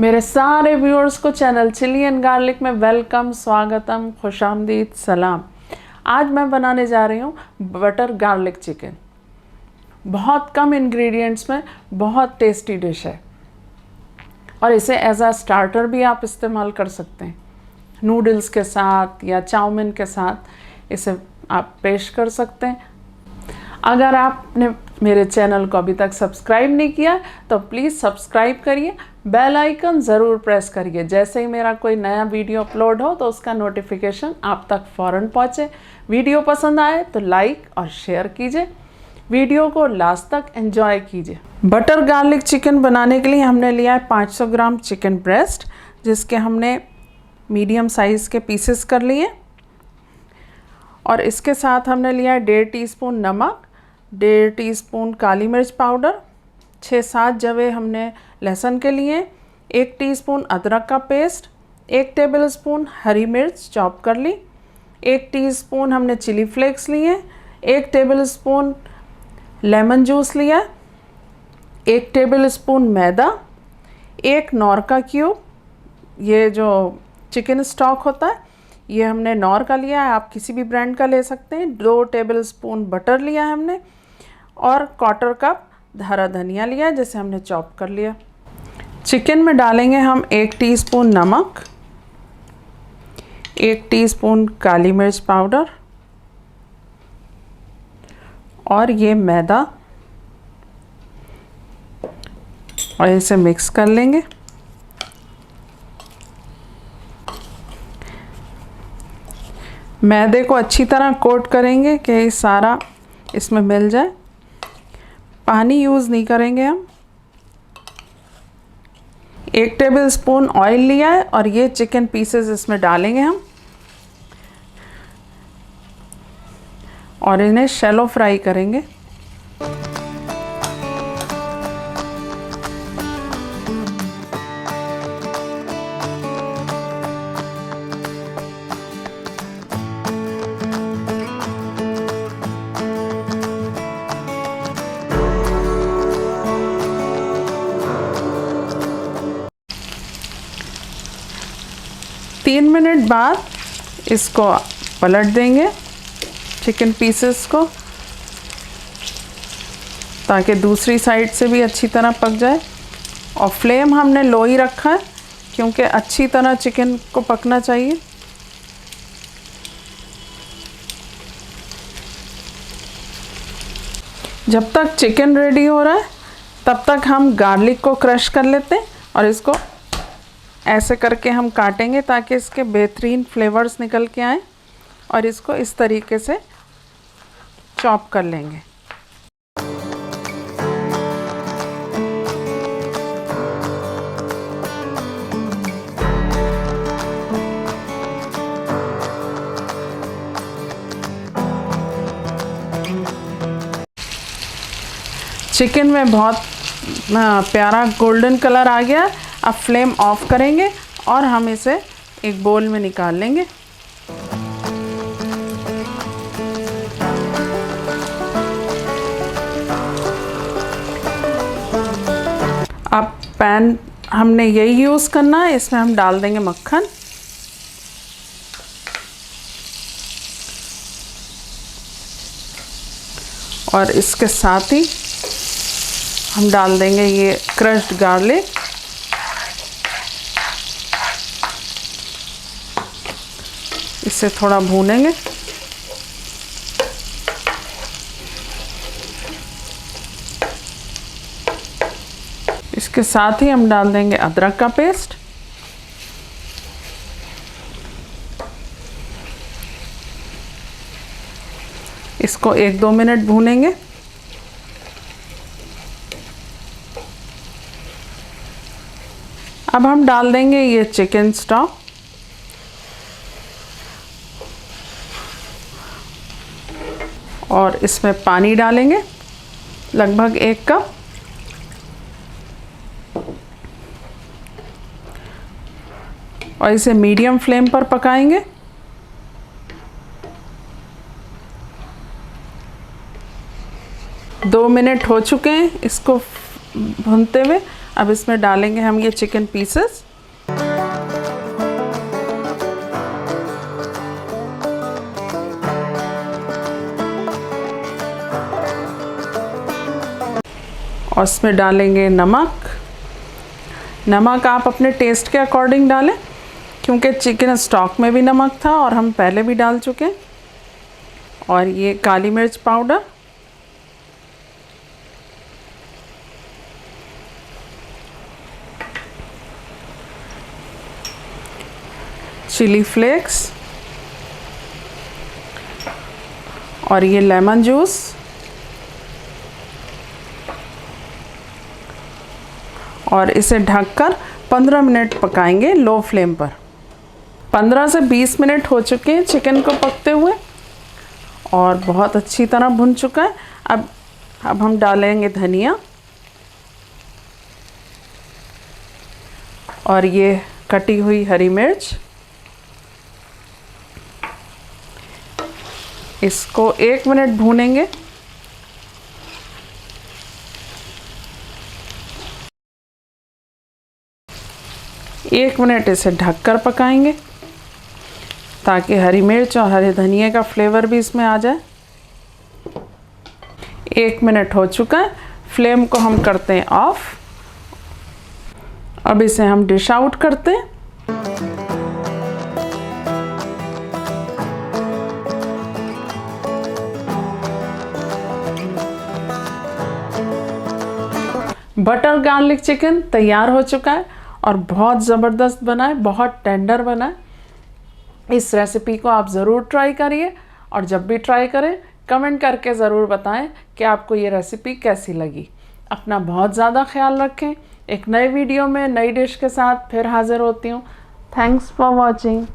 मेरे सारे व्यूअर्स को चैनल चिली एंड गार्लिक में वेलकम, स्वागतम, खुशामदीद, सलाम। आज मैं बनाने जा रही हूँ बटर गार्लिक चिकन। बहुत कम इंग्रेडिएंट्स में बहुत टेस्टी डिश है और इसे एज अ स्टार्टर भी आप इस्तेमाल कर सकते हैं। नूडल्स के साथ या चाउमीन के साथ इसे आप पेश कर सकते हैं। अगर आपने मेरे चैनल को अभी तक सब्सक्राइब नहीं किया तो प्लीज़ सब्सक्राइब करिए, बेल आइकन ज़रूर प्रेस करिए। जैसे ही मेरा कोई नया वीडियो अपलोड हो तो उसका नोटिफिकेशन आप तक फ़ौरन पहुँचे। वीडियो पसंद आए तो लाइक और शेयर कीजिए। वीडियो को लास्ट तक एंजॉय कीजिए। बटर गार्लिक चिकन बनाने के लिए हमने लिया है 500 ग्राम चिकन ब्रेस्ट, जिसके हमने मीडियम साइज़ के पीसेस कर लिए। और इसके साथ हमने लिया है 1.5 टीस्पून नमक, 1.5 टीस्पून काली मिर्च पाउडर, 6-7 जवे हमने लहसुन के लिए, 1 टीस्पून अदरक का पेस्ट, 1 टेबलस्पून हरी मिर्च चॉप कर ली, 1 टीस्पून हमने चिली फ्लेक्स लिए, 1 टेबलस्पून लेमन जूस लिया, 1 टेबलस्पून मैदा, 1 नौर का क्यूब। ये जो चिकन स्टॉक होता है ये हमने नौर का लिया है, आप किसी भी ब्रांड का ले सकते हैं। 2 टेबलस्पून बटर लिया है हमने और 1/4 कप हरा धनिया लिया है जिसे हमने चॉप कर लिया। चिकन में डालेंगे हम 1 टीस्पून नमक, 1 टीस्पून काली मिर्च पाउडर और ये मैदा, और इसे मिक्स कर लेंगे। मैदे को अच्छी तरह कोट करेंगे कि सारा इसमें मिल जाए। पानी यूज़ नहीं करेंगे हम। 1 टेबलस्पून ऑयल लिया है और ये चिकन पीसेस इसमें डालेंगे हम और इन्हें शैलो फ्राई करेंगे। तीन मिनट बाद इसको पलट देंगे चिकन पीसेस को, ताकि दूसरी साइड से भी अच्छी तरह पक जाए। और फ्लेम हमने लो ही रखा है क्योंकि अच्छी तरह चिकन को पकना चाहिए। जब तक चिकन रेडी हो रहा है तब तक हम गार्लिक को क्रश कर लेते हैं और इसको ऐसे करके हम काटेंगे ताकि इसके बेहतरीन फ्लेवर्स निकल के आए, और इसको इस तरीके से चॉप कर लेंगे। चिकन में बहुत प्यारा गोल्डन कलर आ गया। अब फ्लेम ऑफ करेंगे और हम इसे एक बोल में निकाल लेंगे। अब पैन हमने यही यूज़ करना है, इसमें हम डाल देंगे मक्खन। और इसके साथ ही हम डाल देंगे ये क्रश्ड गार्लिक। इसे थोड़ा भूनेंगे। इसके साथ ही हम डाल देंगे अदरक का पेस्ट। इसको 1-2 मिनट भूनेंगे। अब हम डाल देंगे ये चिकन स्टॉक और इसमें पानी डालेंगे लगभग 1 कप। और इसे मीडियम फ्लेम पर पकाएंगे। दो मिनट हो चुके हैं इसको भूनते हुए। अब इसमें डालेंगे हम ये चिकन पीसेस। और इसमें डालेंगे नमक। नमक आप अपने टेस्ट के अकॉर्डिंग डालें, क्योंकि चिकन स्टॉक में भी नमक था और हम पहले भी डाल चुके हैं। और ये काली मिर्च पाउडर, चिली फ्लेक्स और ये लेमन जूस। और इसे ढककर 15 मिनट पकाएंगे लो फ्लेम पर। 15 से 20 मिनट हो चुके हैं चिकन को पकते हुए और बहुत अच्छी तरह भुन चुका है। अब हम डालेंगे धनिया और ये कटी हुई हरी मिर्च। इसको 1 मिनट भूनेंगे। एक मिनट इसे ढककर पकाएंगे ताकि हरी मिर्च और हरे धनिए का फ्लेवर भी इसमें आ जाए। 1 मिनट हो चुका है, फ्लेम को हम करते हैं ऑफ। अब इसे हम डिश आउट करते हैं। बटर गार्लिक चिकन तैयार हो चुका है और बहुत ज़बरदस्त बना है, बहुत टेंडर बना है। इस रेसिपी को आप ज़रूर ट्राई करिए और जब भी ट्राई करें कमेंट करके ज़रूर बताएं कि आपको ये रेसिपी कैसी लगी। अपना बहुत ज़्यादा ख्याल रखें। एक नए वीडियो में नई डिश के साथ फिर हाज़िर होती हूँ। Thanks for watching.